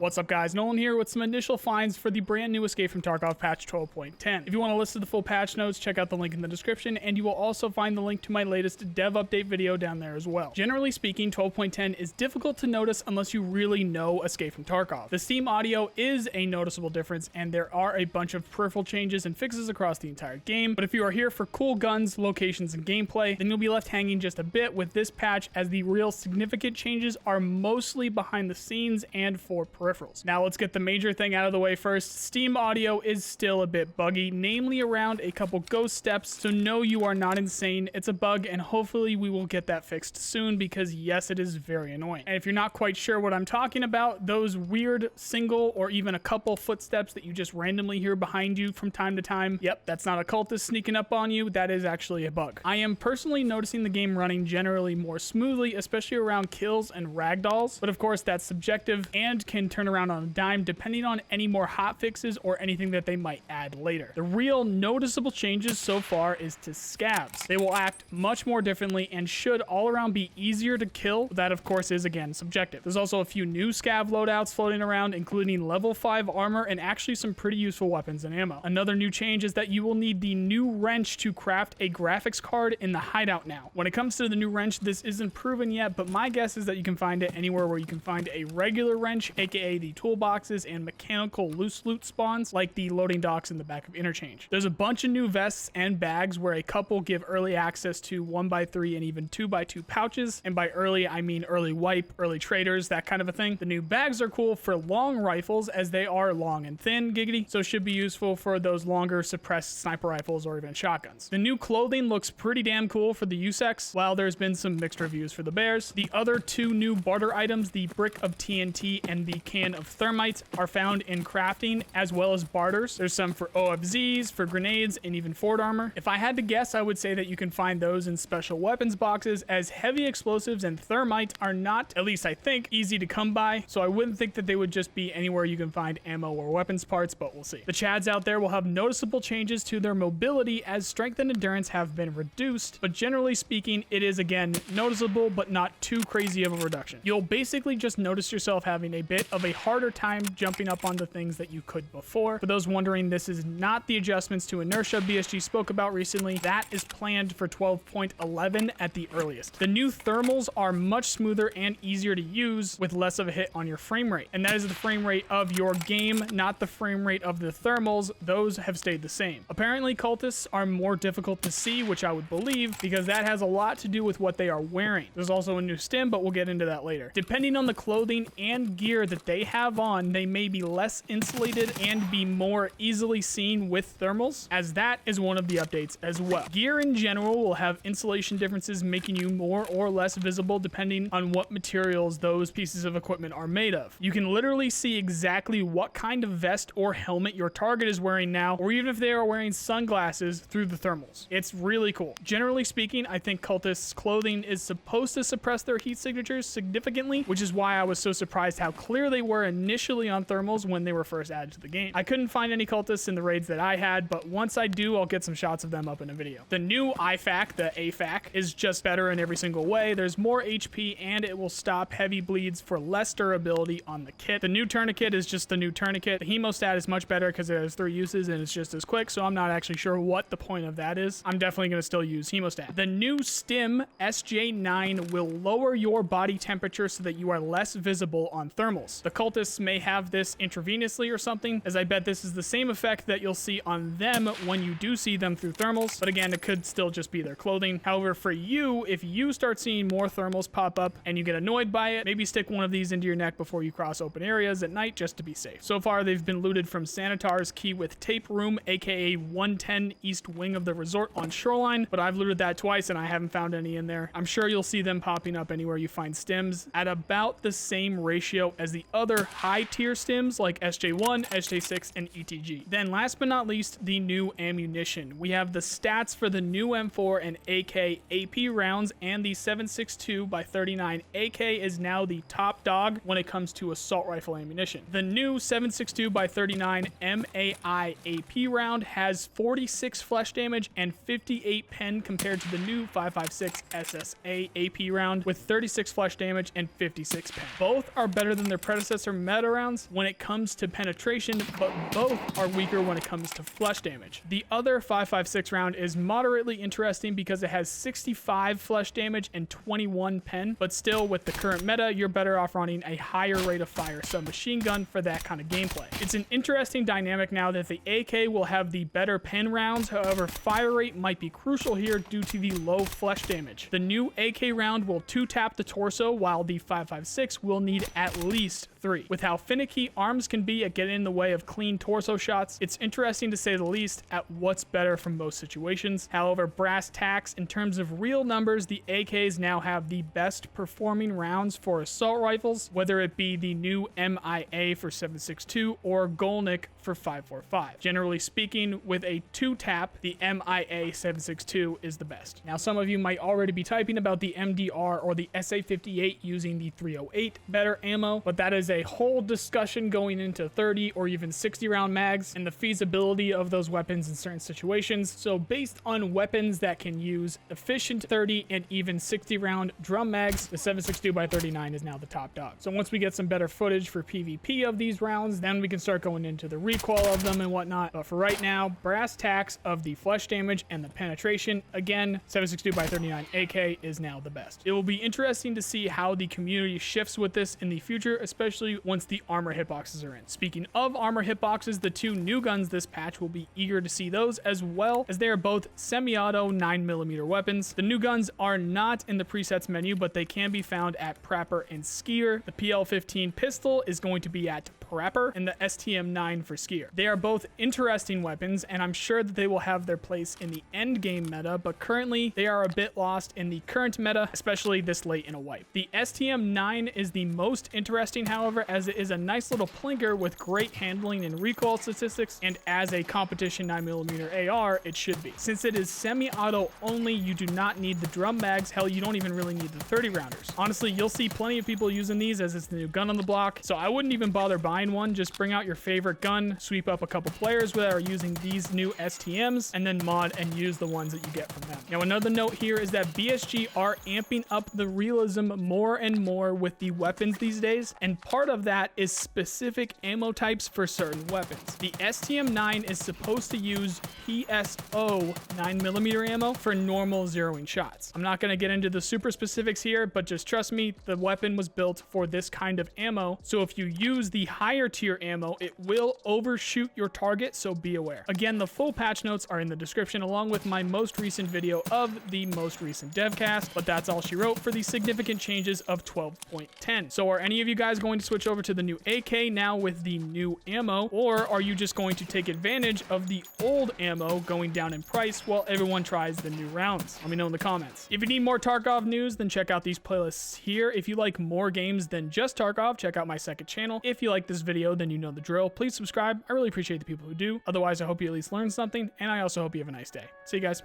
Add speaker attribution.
Speaker 1: What's up guys, Nolan here with some initial finds for the brand new Escape from Tarkov patch 12.10. If you want to listen to the full patch notes, check out the link in the description, and you will also find the link to my latest dev update video down there as well. Generally speaking, 12.10 is difficult to notice unless you really know Escape from Tarkov. The Steam audio is a noticeable difference, and there are a bunch of peripheral changes and fixes across the entire game, but if you are here for cool guns, locations, and gameplay, then you'll be left hanging just a bit with this patch, as the real significant changes are mostly behind the scenes and for peripherals. Now let's get the major thing out of the way first. Steam audio is still a bit buggy, namely around a couple ghost steps, so no, you are not insane. It's a bug, and hopefully we will get that fixed soon, because yes, it is very annoying. And if you're not quite sure what I'm talking about, those weird single or even a couple footsteps that you just randomly hear behind you from time to time, yep, that's not a cultist sneaking up on you, that is actually a bug. I am personally noticing the game running generally more smoothly, especially around kills and ragdolls, but of course that's subjective and can turn around on a dime depending on any more hotfixes or anything that they might add later. The real noticeable changes so far is to scavs. They will act much more differently and should all around be easier to kill. That of course is again subjective. There's also a few new scav loadouts floating around, including level 5 armor and actually some pretty useful weapons and ammo. Another new change is that you will need the new wrench to craft a graphics card in the hideout now. When it comes to the new wrench, this isn't proven yet, but my guess is that you can find it anywhere where you can find a regular wrench, aka the toolboxes and mechanical loose loot spawns like the loading docks in the back of interchange. There's a bunch of new vests and bags where a couple give early access to 1x3 and even 2x2 pouches, and by early I mean early wipe, early traders, that kind of a thing. The new bags are cool for long rifles as they are long and thin, giggity, so should be useful for those longer suppressed sniper rifles or even shotguns. The new clothing looks pretty damn cool for the USEX, while there's been some mixed reviews for the bears. The other two new barter items, the brick of TNT and the can of thermite, are found in crafting as well as barters. There's some for OFZs, for grenades, and even fort armor. If I had to guess, I would say that you can find those in special weapons boxes, as heavy explosives and thermite are not, at least I think, easy to come by, so I wouldn't think that they would just be anywhere you can find ammo or weapons parts, but we'll see. The chads out there will have noticeable changes to their mobility, as strength and endurance have been reduced, but generally speaking, it is again noticeable but not too crazy of a reduction. You'll basically just notice yourself having a bit of a harder time jumping up onto things that you could before. For those wondering, this is not the adjustments to inertia BSG spoke about recently. That is planned for 12.11 at the earliest. The new thermals are much smoother and easier to use with less of a hit on your frame rate, and that is the frame rate of your game, not the frame rate of the thermals. Those have stayed the same. Apparently cultists are more difficult to see, which I would believe, because that has a lot to do with what they are wearing. There's also a new stim, but we'll get into that later. Depending on the clothing and gear that they have on, they may be less insulated and be more easily seen with thermals, as that is one of the updates as well. Gear in general will have insulation differences, making you more or less visible depending on what materials those pieces of equipment are made of. You can literally see exactly what kind of vest or helmet your target is wearing now, or even if they are wearing sunglasses, through the thermals. It's really cool. Generally speaking, I think cultists' clothing is supposed to suppress their heat signatures significantly, which is why I was so surprised how clear they were initially on thermals when they were first added to the game. I couldn't find any cultists in the raids that I had, but once I do, I'll get some shots of them up in a video. The new IFAK, the AFAK, is just better in every single way. There's more HP, and it will stop heavy bleeds for less durability on the kit. The new tourniquet is just the new tourniquet. The hemostat is much better because it has 3 uses and it's just as quick, so I'm not actually sure what the point of that is. I'm definitely going to still use hemostat. The new Stim SJ9 will lower your body temperature so that you are less visible on thermals. The cultists may have this intravenously or something, as I bet this is the same effect that you'll see on them when you do see them through thermals, but again, it could still just be their clothing. However, for you, if you start seeing more thermals pop up and you get annoyed by it, maybe stick one of these into your neck before you cross open areas at night, just to be safe. So far, they've been looted from Sanitar's Key with Tape Room, aka 110 East Wing of the resort on Shoreline, but I've looted that twice and I haven't found any in there. I'm sure you'll see them popping up anywhere you find stims at about the same ratio as the other high tier stims like SJ1, SJ6, and ETG. Then last but not least, the new ammunition. We have the stats for the new M4 and AK AP rounds, and the 7.62x39 AK is now the top dog when it comes to assault rifle ammunition. The new 7.62x39 MAI AP round has 46 flesh damage and 58 pen compared to the new 5.56 SSA AP round with 36 flesh damage and 56 pen. Both are better than their predecessors predecessor meta rounds when it comes to penetration, but both are weaker when it comes to flesh damage. The other 5.56 round is moderately interesting because it has 65 flesh damage and 21 pen, but still with the current meta, you're better off running a higher rate of fire submachine gun for that kind of gameplay. It's an interesting dynamic now that the AK will have the better pen rounds, however, fire rate might be crucial here due to the low flesh damage. The new AK round will 2-tap the torso, while the 5.56 will need at least 3. With how finicky arms can be at getting in the way of clean torso shots, it's interesting to say the least at what's better from most situations. However, brass tacks, in terms of real numbers, the AKs now have the best performing rounds for assault rifles, whether it be the new MIA for 7.62 or Golnik for 5.45. Generally speaking, with a 2-tap, the MIA 7.62 is the best. Now, some of you might already be typing about the MDR or the SA58 using the 308 better ammo, but that is a whole discussion going into 30 or even 60 round mags and the feasibility of those weapons in certain situations. So based on weapons that can use efficient 30 and even 60 round drum mags, the 7.62x39 is now the top dog. So once we get some better footage for PvP of these rounds, then we can start going into the recoil of them and whatnot. But for right now, brass tacks of the flesh damage and the penetration, again, 7.62x39 AK is now the best. It will be interesting to see how the community shifts with this in the future, especially once the armor hitboxes are in. Speaking of armor hitboxes, the two new guns this patch will be eager to see those, as well as they are both semi-auto 9mm weapons. The new guns are not in the presets menu, but they can be found at Prapper and Skier. The PL-15 pistol is going to be at Prapper and the STM-9 for Skier. They are both interesting weapons, and I'm sure that they will have their place in the end game meta, but currently they are a bit lost in the current meta, especially this late in a wipe. The STM-9 is the most interesting, however, as it is a nice little plinker with great handling and recoil statistics, and as a competition 9mm AR, it should be. Since it is semi-auto only, you do not need the drum mags. Hell, you don't even really need the 30 rounders. Honestly, you'll see plenty of people using these as it's the new gun on the block, so I wouldn't even bother buying one. Just bring out your favorite gun, sweep up a couple players that are using these new STMs, and then mod and use the ones that you get from them. Now, another note here is that BSG are amping up the realism more and more with the weapons these days, and part of that is specific ammo types for certain weapons. The STM-9 is supposed to use PSO 9mm ammo for normal zeroing shots. I'm not going to get into the super specifics here, but just trust me, the weapon was built for this kind of ammo, so if you use the higher tier ammo, it will overshoot your target, so be aware. Again, the full patch notes are in the description, along with my most recent video of the most recent devcast, but that's all she wrote for the significant changes of 12.10. So are any of you guys going to switch over to the new AK now with the new ammo, or are you just going to take advantage of the old ammo going down in price while everyone tries the new rounds? Let me know in the comments. If you need more Tarkov news, then check out these playlists here. If you like more games than just Tarkov, check out my second channel. If you like this video, then you know the drill. Please subscribe. I really appreciate the people who do. Otherwise, I hope you at least learned something, and I also hope you have a nice day. See you guys.